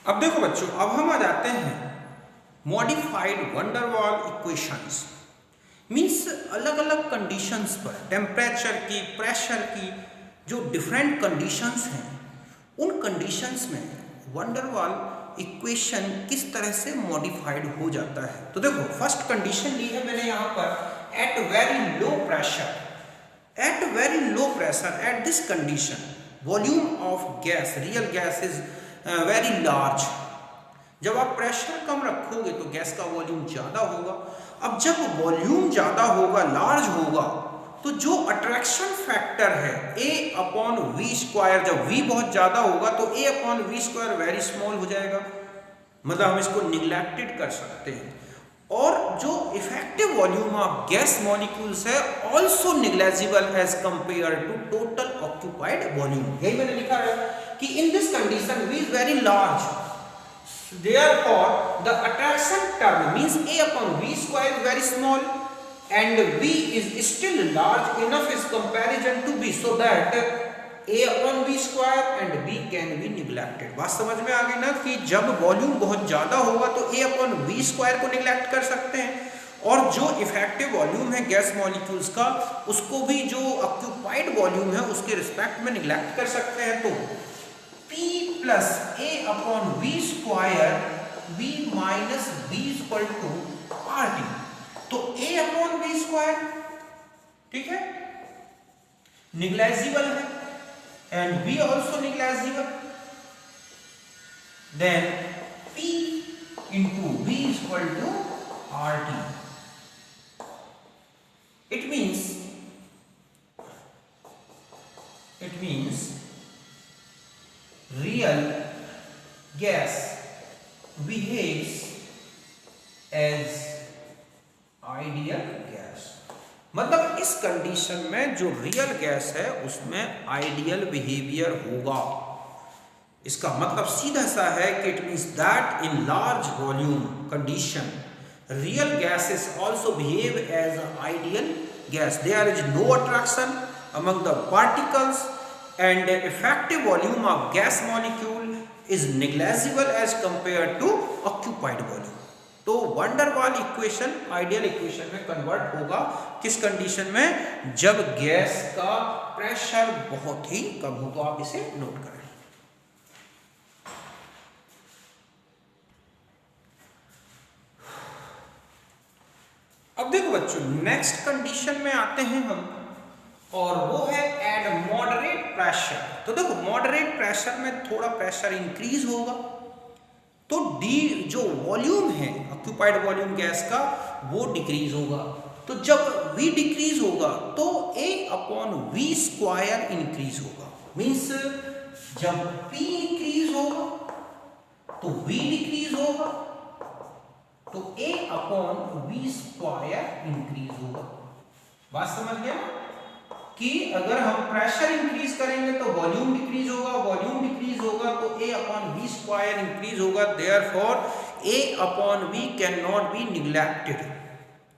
अब देखो बच्चों, अब हम आ जाते हैं मॉडिफाइड वंडरवॉल इक्वेशंस। मीन्स अलग अलग कंडीशंस पर टेम्परेचर की, प्रेशर की जो डिफरेंट कंडीशंस हैं, उन कंडीशंस में वंडरवॉल इक्वेशन किस तरह से मॉडिफाइड हो जाता है। तो देखो, फर्स्ट कंडीशन ली है मैंने यहाँ पर, at very low pressure. At very low pressure, at this condition volume of gas, real gas is very large. जब आप प्रेशर कम रखोगे तो गैस का वॉल्यूम ज़्यादा होगा। अब जब वॉल्यूम ज़्यादा होगा, लार्ज होगा, तो जो अट्रैक्शन फैक्टर है A अपॉन वी स्क्वायर, जब V बहुत ज़्यादा होगा तो A upon V square very small हो जाएगा। मतलब हम इसको निगलेक्टेड कर सकते हैं। और जो effective volume of gas molecules है also negligible as compare to total occupied volume. यही मैंने लिखा है कि in this condition V is very large, therefore the attraction term means A upon V square is very small and V is still large enough is comparison to B, so that A upon V square and B can be neglected। बात समझ में आ गई ना कि जब volume बहुत ज़्यादा होगा तो A upon V square को निगलेक्ट कर सकते हैं, और जो इफेक्टिव वॉल्यूम है गैस मॉलिक्यूल्स का उसको भी जो ऑक्यूपाइड वॉल्यूम है उसके रिस्पेक्ट में निगलेक्ट कर सकते हैं। तो P plus A upon V square, V minus B equal to RT। तो A अपॉन वी स्क्वायर, ठीक है, निग्लेजिबल है and B also negligible, then P into V equal to RT। It means real gas behaves as ideal gas। मतलब इस condition में जो real gas है उसमें आइडियल बिहेवियर होगा। इसका मतलब सीधा सा है कि it means that in large volume condition real gases also behave as ideal gas. There is no attraction among the particles and effective volume of gas molecule is negligible as compared to occupied volume। तो van der Waals equation ideal equation में convert होगा किस condition में, जब gas का pressure बहुत ही कम हो। तो आप इसे नोट करें। अब देखो बच्चों, नेक्स्ट कंडीशन में आते हैं हम, और वो है एट मॉडरेट प्रेशर। तो देखो, मॉडरेट प्रेशर में थोड़ा प्रेशर इंक्रीज होगा तो डी जो वॉल्यूम है ऑक्यूपाइड वॉल्यूम गैस का वो डिक्रीज होगा। तो जब V डिक्रीज होगा तो A upon V square increase होगा। मीन्स जब P इंक्रीज होगा तो V डिक्रीज होगा, तो A upon V square increase होगा। बात समझ गया कि अगर हम प्रेशर इंक्रीज करेंगे तो वॉल्यूम डिक्रीज होगा, वॉल्यूम डिक्रीज होगा तो A upon V square increase होगा। Therefore A upon V can not be neglected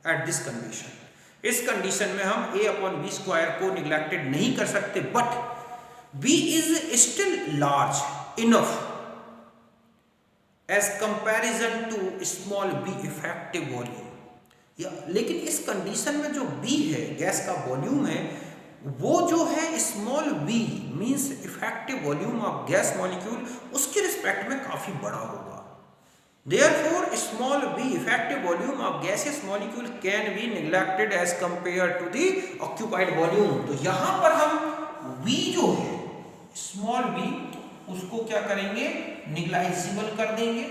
at this condition. इस कंडीशन में हम A अपॉन वी स्क्वायर को निग्लेक्टेड नहीं कर सकते, but B is still large enough as comparison to small b effective volume. लेकिन इस कंडीशन में जो B है गैस का वॉल्यूम है वो जो है small b means effective volume of gas molecule उसके रिस्पेक्ट में काफी बड़ा होगा। Therefore small b effective volume of gases molecule can be neglected as compare to the occupied volume. तो यहां पर हम v जो है स्मॉल b उसको क्या करेंगे, निग्लेजिबल कर देंगे।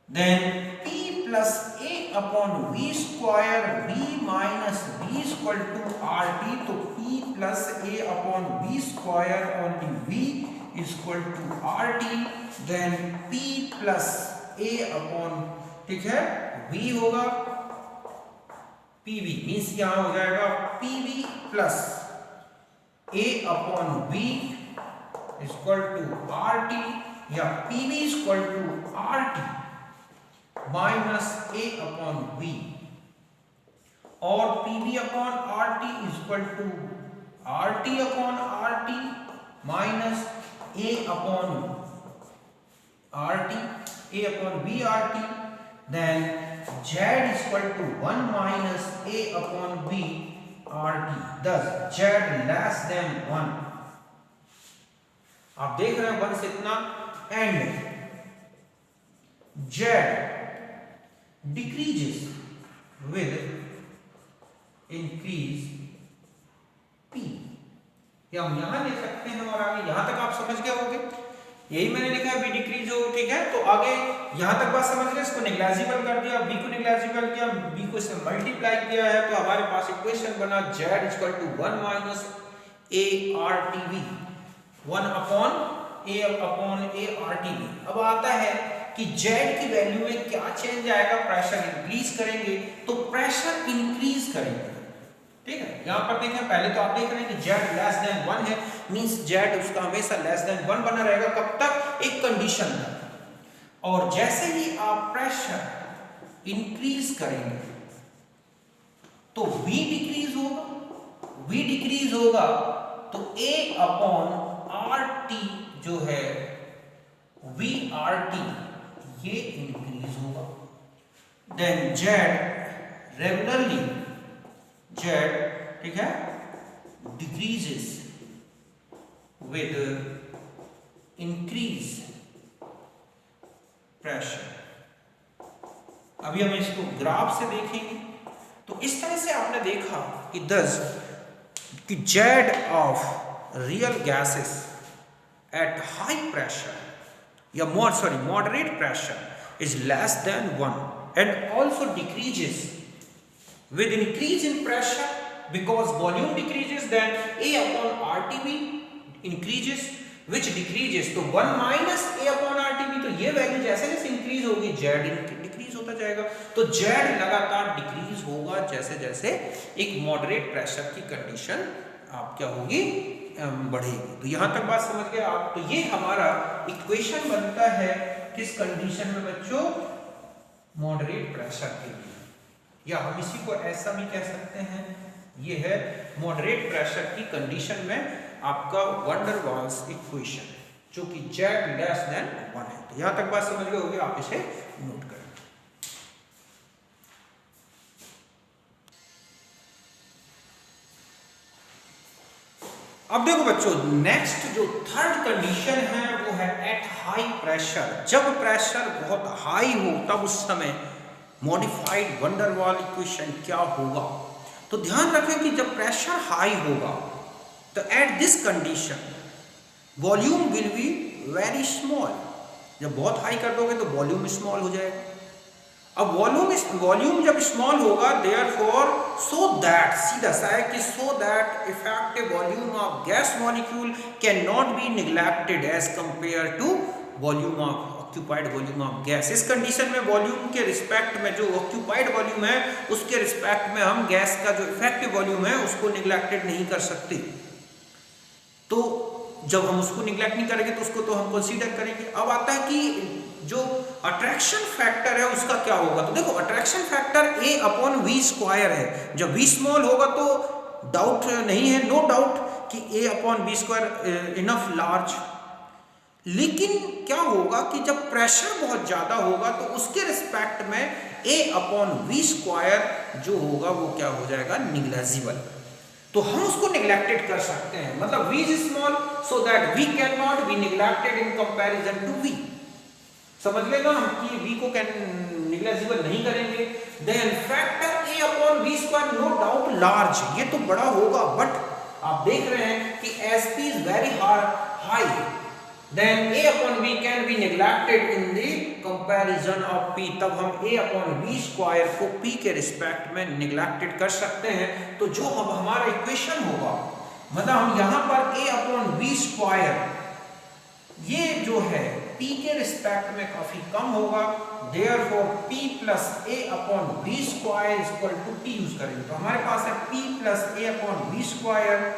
Then P plus A upon V square, V minus B equal to RT। तो P plus A upon V square only V equal to RT। Then P plus A upon, ठीक है, V होगा PV means यहां हो जाएगा PV plus A upon V equal to RT, या PV equal to RT minus A upon V, और PV upon RT equal to RT upon RT minus A upon R T, A upon B R T, then Z is equal to 1 minus A upon B R T, thus Z less than 1। आप देख रहे हैं 1 से इतना, and Z decreases with increase P. या हम यहां ले सकते हैं और आगे यहां तक आप समझ गए होंगे, यही मैंने लिखा है बी डिक्रीज हो, ठीक है। तो आगे यहां तक बात समझ गए, इसको नेग्लिजिबल कर दिया, बी को नेग्लिजिबल किया, बी को इससे मल्टीप्लाई किया है, तो हमारे पास इक्वेशन बना Z equal to 1 minus A R T V, 1 upon A R T V. अब आता है कि जेड की वैल्यू में क्या चेंज आएगा, प्रेशर इंक्रीज करेंगे तो प्रेशर इंक्रीज करेंगे, ठीक है। यहां पर देखें, पहले तो आप देख रहे हैं कि जेड लेस देन 1 है, मींस जेड उसका हमेशा लेस देन 1 बना रहेगा, कब तक, एक कंडीशन तक। और जैसे ही आप प्रेशर इंक्रीज करेंगे तो V डिक्रीज होगा तो A अपॉन आर टी जो है V आर टी ये इंक्रीज होगा। देन जेड रेगुलरली, जेड, ठीक है, डिक्रीजेस विद इंक्रीज प्रेशर। अभी हम इसको ग्राफ से देखेंगे, तो इस तरह से आपने देखा कि कि Z of real gases at high pressure या moderate pressure is less than 1 and also decreases with increase in pressure because volume decreases, then A upon RTB increases which decreases, तो 1 minus A upon RTB, तो ये value जैसे जैसे increase होगी Z decrease होता जाएगा। तो जेड लगातार डिक्रीज होगा जैसे जैसे एक मॉडरेट प्रेशर की कंडीशन आप क्या होगी, बढ़ेगी। तो यहां तक बात समझ गए आप। तो ये हमारा इक्वेशन बनता है किस कंडीशन में बच्चों, मॉडरेट प्रेशर के लिए, या हम इसी को ऐसा भी कह सकते हैं, ये है मॉडरेट प्रेशर की कंडीशन में आपका वैन डर वाल्स इक्वेशन, जो कि जेड लेस देन 1 है। तो यहां तक बात समझ गए होगी, आप इसे नोट करें। अब देखो बच्चों, नेक्स्ट जो थर्ड कंडीशन है वो है एट हाई प्रेशर। जब प्रेशर बहुत हाई हो तब उस समय मॉडिफाइड वैन डर वाल इक्वेशन क्या होगा। तो ध्यान रखें कि जब प्रेशर हाई होगा तो eight this condition volume will be very small. जब बहुत हाई कर दोगे तो वॉल्यूम स्मॉल हो जाएगा। अब वॉल्यूम जब स्मॉल होगा, देयरफॉर सो दैट, सीधा सा है कि so that effective volume of gas molecule can not be neglected as compare to volume of occupied volume of gas. इस कंडीशन में वॉल्यूम के रिस्पेक्ट में जो ऑक्यूपाइड वॉल्यूम है उसके रिस्पेक्ट में हम गैस का जो इफेक्टिव वॉल्यूम है उसको निग्लेक्टेड नहीं कर सकते। तो जब हम उसको निग्लेक्ट नहीं करेंगे तो उसको तो हम कंसीडर करेंगे। अब आता है कि जो अट्रैक्शन फैक्टर है उसका क्या होगा। तो देखो, attraction factor A upon V square है। जब V स्मॉल होगा तो डाउट नहीं है, नो डाउट कि A upon V square enough large. लेकिन क्या होगा कि जब प्रेशर बहुत ज्यादा होगा तो उसके रिस्पेक्ट में A अपॉन वी स्क्वायर जो होगा वो क्या हो जाएगा, निग्लेजिबल। तो हम उसको निग्लेक्टेड कर सकते हैं, मतलब V is small so that V can not be neglected in comparison to V। समझ लेना हम कि V को निग्लेजिबल नहीं करेंगे। Then factor A upon V square no doubt large, ये तो बड़ा होगा, बट आप देख रहे हैं कि as P is very high, then A upon V can be neglected in the comparison of P। तब हम A upon V स्क्वायर को P के रिस्पेक्ट में निग्लेक्टेड कर सकते हैं। तो जो अब हमारा इक्वेशन होगा, मतलब हम यहाँ पर A upon V स्क्वायर ये जो है P के रिस्पेक्ट में काफी कम होगा, therefore P plus A upon V square is equal to T use करेंगे। तो हमारे पास है P plus A upon V square,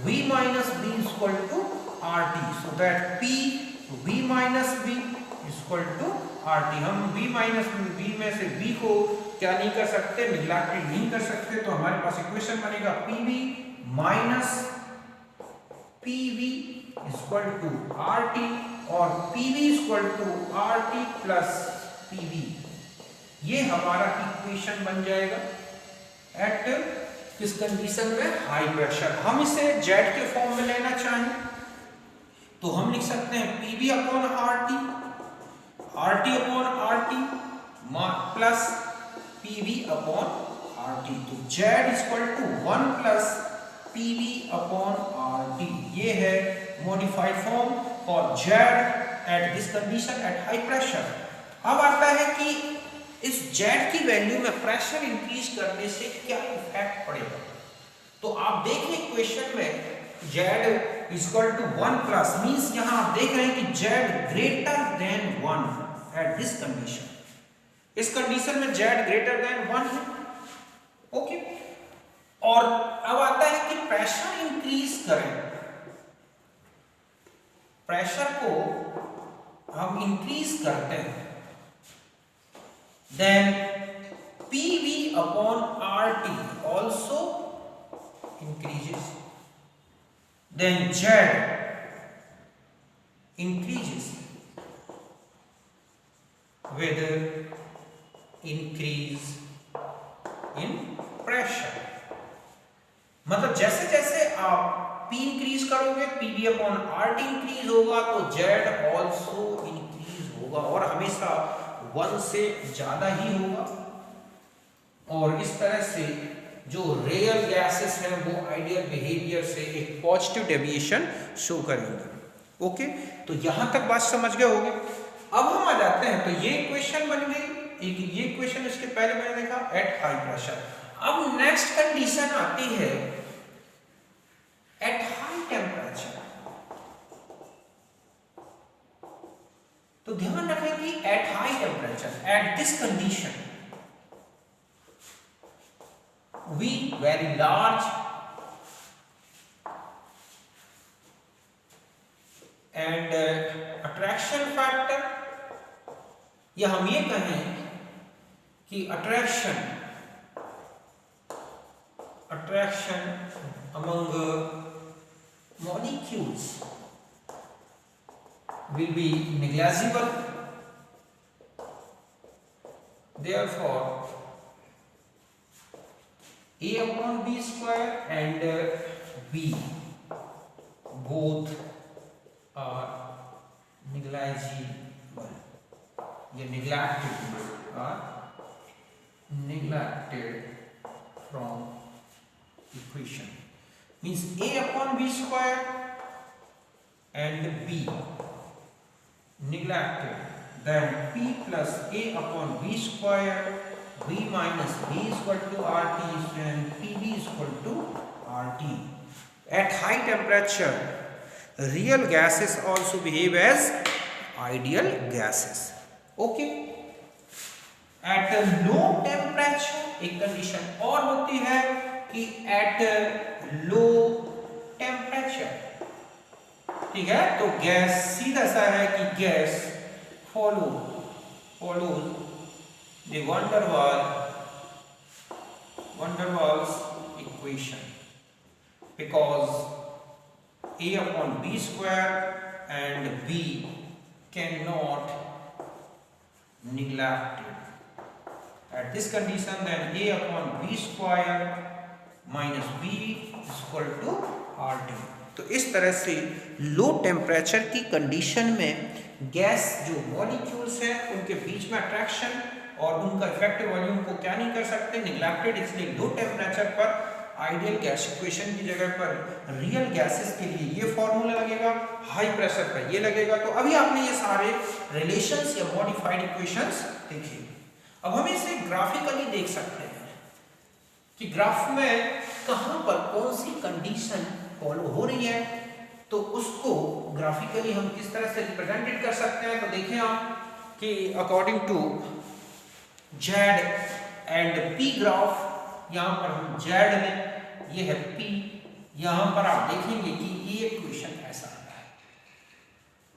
V minus V is equal to RT, so that P V minus V is equal to RT। हम V minus V में से V को क्या नहीं कर सकते, निग्लेक्टेड नहीं कर सकते। तो हमारे पास इक्वेशन बनेगा PV minus PV equal to RT और PV equal to RT plus PV, ये हमारा इक्वेशन बन जाएगा एट किस कंडीशन में, हाई प्रेशर। हम इसे जेट के फॉर्म में लेना चाहें तो हम लिख सकते हैं PV upon RT, RT upon RT plus PV upon RT। तो Z equal to 1 plus PV upon RT, ये है modified form for Z at this condition at high pressure. अब आता है कि इस Z की वैल्यू में प्रेशर इंक्रीज करने से क्या इफेक्ट पड़ेगा। तो आप देखें इक्वेशन में Z equal to 1 plus means यहां आप देख रहे हैं कि Z greater than 1 at this condition. इस कंडीशन में Z ग्रेटर देन 1 है, ओके। और अब आता है कि प्रेशर इंक्रीज करें, प्रेशर को हम इंक्रीज करते हैं, then PV upon RT also increases, then Z increases with increase in pressure। मतलब जैसे जैसे आप P इंक्रीज करोगे PV अपॉन RT इंक्रीज होगा तो Z ऑल्सो इंक्रीज होगा और हमेशा 1 से ज्यादा ही होगा। और इस तरह से जो रियल गैसेस हैं वो आइडियल बिहेवियर से एक पॉजिटिव डेविएशन शो करेंगे, ओके। तो यहां तक बात समझ गए होंगे। अब हम आ जाते हैं, तो ये इक्वेशन बन गई, एक ये इक्वेशन इसके पहले मैंने देखा एट हाई प्रेशर। अब नेक्स्ट कंडीशन आती है एट हाई टेम्परेचर। तो ध्यान रखें कि at high temperature at this condition V very large and attraction factor, या हम ये कहें कि attraction among molecules will be negligible, therefore A upon B square and B both are negligible, ये neglected from equation, means A upon B square and B neglected, then P plus A upon B square, V minus B is equal to RT and PV is equal to RT. At high temperature, real gases also behave as ideal gases, okay. At low temperature एक condition और होती है कि eight low temperature, ठीक है, तो gas सीधा सा है कि gas follows the van der Waals equation because A upon B square and B cannot neglect it. At this condition, then A upon B square minus B is equal to RT। तो इस तरह से low temperature की condition में gas जो molecules हैं उनके बीच में अट्रैक्शन और उनका इफेक्टिव वॉल्यूम को क्या नहीं कर सकते, निगलेक्टेड। इसलिए लो टेम्परेचर पर आइडियल गैस इक्वेशन की जगह पर रियल गैसेस के लिए ये फॉर्मूला लगेगा, हाई प्रेशर पर ये लगेगा। तो अभी आपने ये सारे रिलेशंस या मॉडिफाइड इक्वेशंस देखे। अब हम इसे ग्राफिकली देख सकते हैं कि ग्राफ में कहां पर कौन सी कंडीशन फॉलो हो रही है, तो उसको ग्राफिकली हम किस तरह से रिप्रेजेंटेड कर सकते हैं। तो देखें आप कि according to Z and P graph, यहां पर हम Z लें, ये है P, यहां पर आप देखेंगे कि ये इक्वेशन ऐसा आता है,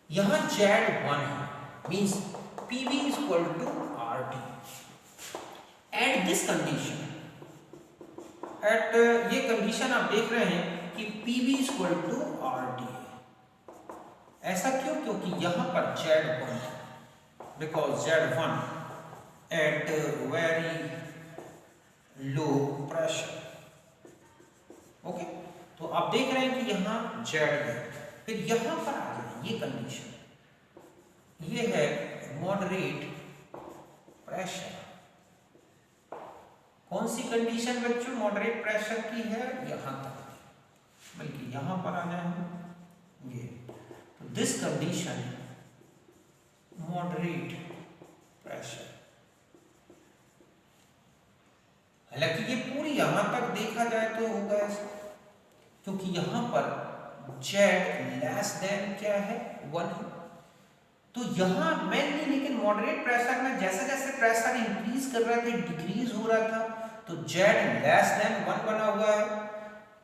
यहां Z1 है, means PV is equal to RT। At this condition, at ये कंडीशन आप देख रहे हैं कि PV इक्वल टू RT। ऐसा क्यों? क्योंकि यहां पर Z1, because Z1 at very low pressure. Okay, तो आप देख रहे हैं कि यहाँ Z है, फिर यहाँ पर आ जाए ये कंडीशन, ये है मॉडरेट प्रेशर। कौन सी कंडीशन बच्चों मॉडरेट प्रेशर की है? यहाँ तक, बल्कि यहाँ पर आ जाए हम ये, तो दिस कंडीशन मॉडरेट प्रेशर। हालांकि ये पूरी यहां तक देखा जाए तो होगा ऐसा, क्योंकि यहां पर Z लेस देन क्या है? 1 है। तो यहां मेनली लेकिन मॉडरेट प्रेशर में जैसे जैसे प्रेशर इंक्रीज कर रहा था डिक्रीज हो रहा था, तो Z लेस देन 1 बना हुआ है।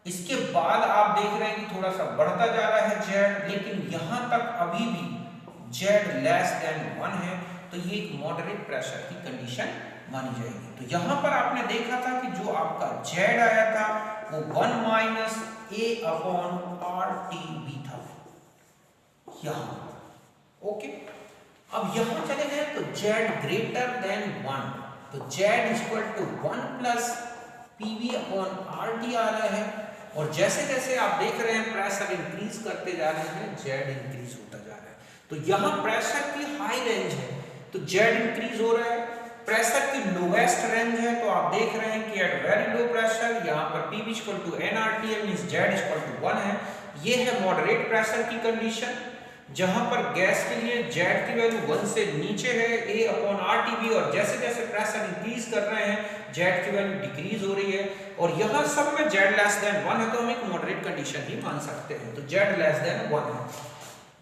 इसके बाद आप देख रहे हैं कि थोड़ा सा बढ़ता जा रहा है Z, लेकिन यहां तक अभी भी Z लेस देन 1 है, तो ये एक मॉडरेट प्रेशर की कंडीशन मानी जाएगी। तो यहां पर आपने देखा था कि जो आपका Z आया था वो 1 माइनस A अपॉन RTB था यहां। ओके, अब यहां चले गए तो Z ग्रेटर देन 1, तो Z equal to 1 plus PV upon RT आ रहा है, और जैसे जैसे आप देख रहे हैं प्रेशर इंक्रीज करते जा रहे हैं Z इंक्रीज होता जा रहा है। तो यहां प्रेशर की हाई रेंज है तो Z इंक्रीज हो रहा है, प्रेशर की लोवेस्ट रेंज है तो आप देख रहे हैं कि एट वेरी लो प्रेशर यहाँ पर PV equal to nRT means Z equal to 1 है। ये है मॉडरेट प्रेशर की कंडीशन, जहां पर गैस के लिए Z की वैल्यू 1 से नीचे है A अपॉन RTB, और जैसे जैसे प्रेशर इंक्रीज कर रहे हैं Z की वैल्यू डिक्रीज हो रही है, और यहाँ सब में Z लेस देन 1 है तो हम एक मॉडरेट कंडीशन ही मान सकते हैं। तो Z लेस देन 1 है।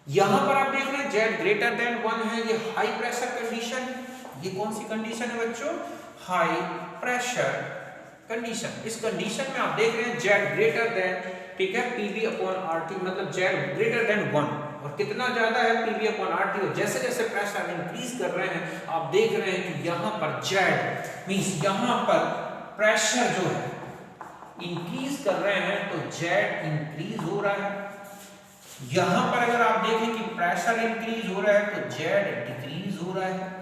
यहाँ पर आप देख रहे हैं Z ग्रेटर देन 1 है, ये हाई प्रेशर कंडीशन। ये कौन सी कंडीशन है बच्चों? High pressure condition. इस कंडीशन में आप देख रहे हैं Z ग्रेटर देन, ठीक है, PV अपॉन RT, मतलब Z ग्रेटर देन 1, और कितना ज्यादा है PV अपॉन RT, और जैसे जैसे प्रेशर इंक्रीज कर रहे हैं आप देख रहे हैं कि यहाँ पर Z मींस यहाँ पर प्रेशर जो है इंक्रीज कर रहे हैं तो Z इंक्रीज हो रहा है। यहाँ पर अगर आप देखें कि प्रेशर इंक्रीज हो रहा है तो Z डिक्रीज हो रहा है,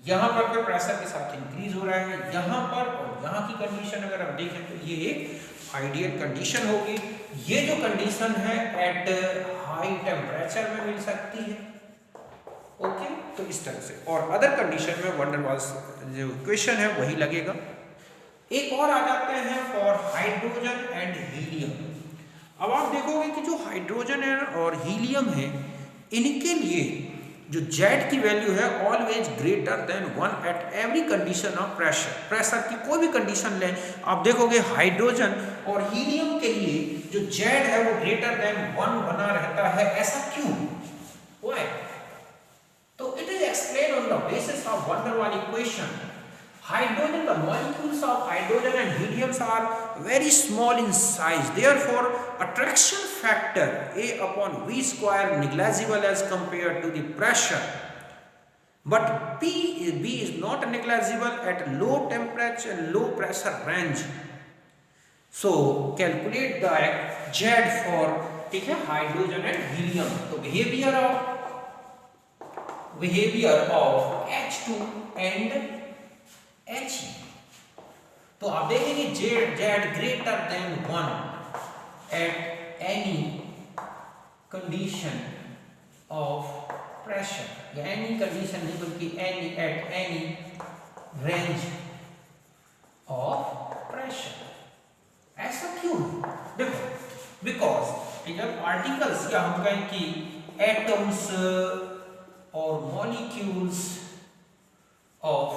यहाँ पर फिर प्रेशर के साथ इंक्रीज हो रहा है, यहाँ पर और यहाँ की कंडीशन अगर आप देखें तो ये एक आइडियल कंडीशन होगी। ये जो कंडीशन है एट हाई टेम्परेचर में मिल सकती है। ओके, तो इस तरह से, और अदर कंडीशन में वंडर वाल्स जो इक्वेशन है वही लगेगा। एक और आ जाते हैं फॉर हाइड्रोजन एंड हीलियम। अब आप देखोगे कि जो हाइड्रोजन है और हीलियम है, इनके लिए जो Z की वैल्यू है always greater than 1 at every condition of pressure. Pressure की कोई भी कंडीशन लें आप देखोगे हाइड्रोजन और हीलियम के लिए जो Z है वो ग्रेटर देन 1 बना रहता है। ऐसा क्यों? Why? तो it is explain on the basis of wonder वाल equation. Hydrogen, the molecules of hydrogen and helium are very small in size. Therefore, attraction factor A upon V square negligible as compared to the pressure. But B is not negligible at low temperature and low pressure range. So, calculate the Z for, ठीक है, hydrogen and helium. तो behavior of H2 and H, तो आप देखेंगे Z greater than 1 at any condition of pressure, या any condition नहीं बल्कि any at any range of pressure. ऐसा क्यों? देखो, बिकॉज जब पार्टिकल्स या हम कहें कि एटम्स और molecules of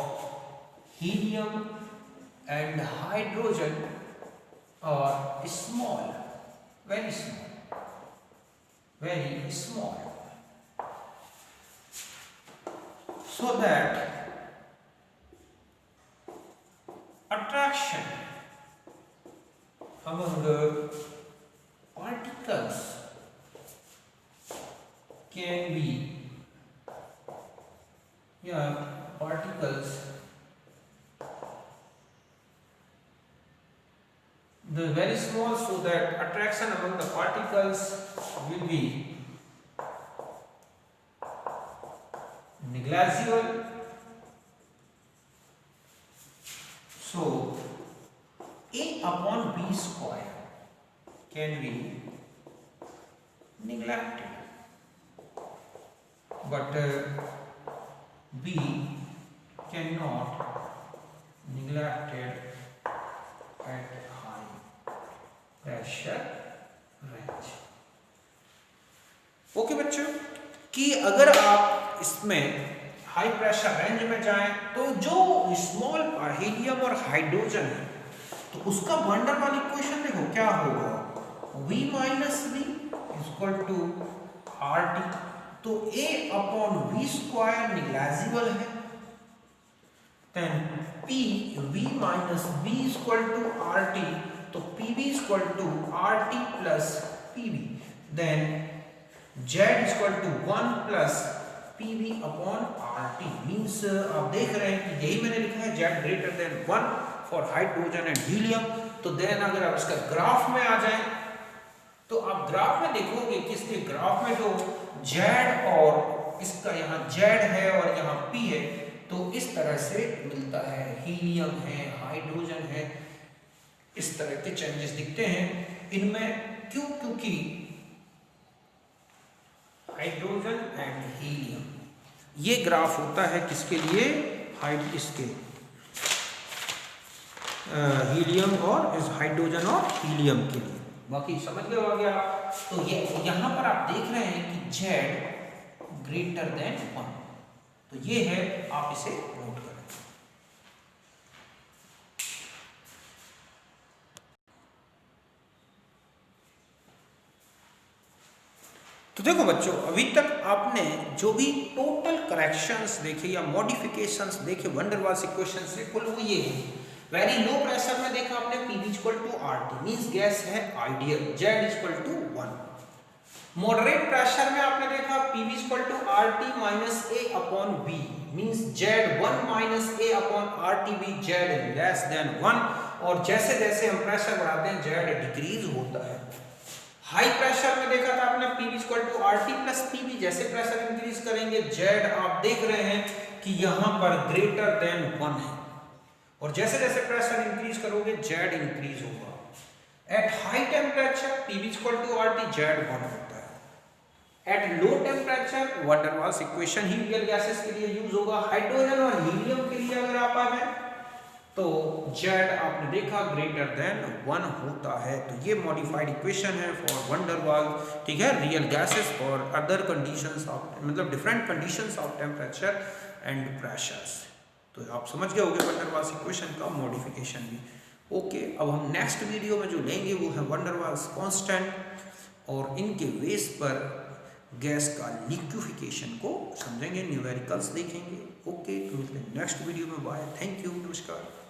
helium and hydrogen are small, very small, so that attraction among particles can be, particles, the very small, so that attraction among the particles will be negligible. So A upon B square can be neglected, but B cannot neglected at high pressure range. Okay बच्चों, कि अगर आप इसमें high pressure range में जाएं तो जो small helium और हाइड्रोजन है तो उसका वंडर वाल इक्वेशन देखो क्या होगा, V minus V equal to R T. तो A upon V square negligible है, then P V minus V equal to R T, तो PV equal to R T plus PV, then Z equal to 1 plus PV upon R T. Means आप देख रहे हैं कि यही मैंने लिखा है Z greater than 1 for hydrogen and helium. तो देन अगर आप इसका ग्राफ में आ जाएं तो आप ग्राफ में देखोगे कि इसके ग्राफ में जो Z और इसका यहाँ Z है और यहाँ P है, तो इस तरह से मिलता है, हीलियम है, हाइड्रोजन है, इस तरह के चेंजेस दिखते हैं इनमें। क्यों? क्योंकि हाइड्रोजन एंड हीलियम, ये ग्राफ होता है किसके लिए, इसके हीलियम और इस हाइड्रोजन और हीलियम के लिए। बाकी समझ गए हो गया। तो ये यहाँ पर आप देख रहे हैं कि Z ग्रेटर देन 1, तो ये है, आप इसे नोट करें। तो देखो बच्चों, अभी तक आपने जो भी टोटल करेक्शंस देखे या मॉडिफिकेशंस देखे वंडर वाल्स इक्वेशन से, कुल वो ये है। वेरी लो प्रेशर में देखा आपने PV equal to RT, means gas है ideal, Z equal to 1। Moderate pressure में आपने देखा PV equal to RT minus A upon B, means Z 1 minus A upon RT B, Z less than 1। और जैसे जैसे हम प्रेशर बढ़ाते हैं Z डिक्रीज होता है। हाई प्रेशर में देखा था आपने PV equal to RT plus PV, जैसे प्रेशर इंक्रीज करेंगे Z आप देख रहे हैं कि यहाँ पर ग्रेटर देन 1 है, और जैसे जैसे प्रेशर इंक्रीज करोगे Z इंक्रीज होगा। At high temperature PV equal to RT Z 1 होता है। At low temperature van der Waals equation ही रियल गैसेस के लिए यूज होगा। हाइड्रोजन और हीलियम के लिए अगर आप आ जाए तो Z आपने देखा ग्रेटर देन 1 होता है। तो ये मॉडिफाइड इक्वेशन है फॉर वंडर वाल, ठीक है, रियल गैसेस और अदर कंडीशंस ऑफ, मतलब different conditions of temperature and pressures. तो आप समझ गए होंगे वंडर वाल्स इक्वेशन का मॉडिफिकेशन भी। ओके, अब हम नेक्स्ट वीडियो में जो लेंगे वो है वंडर वाल्स कांस्टेंट, और इनके बेस पर गैस का लिक्विफिकेशन को समझेंगे, न्यूमेरिकल्स देखेंगे। ओके, तो मिलते हैं नेक्स्ट वीडियो में। बाय, थैंक यू, नमस्कार।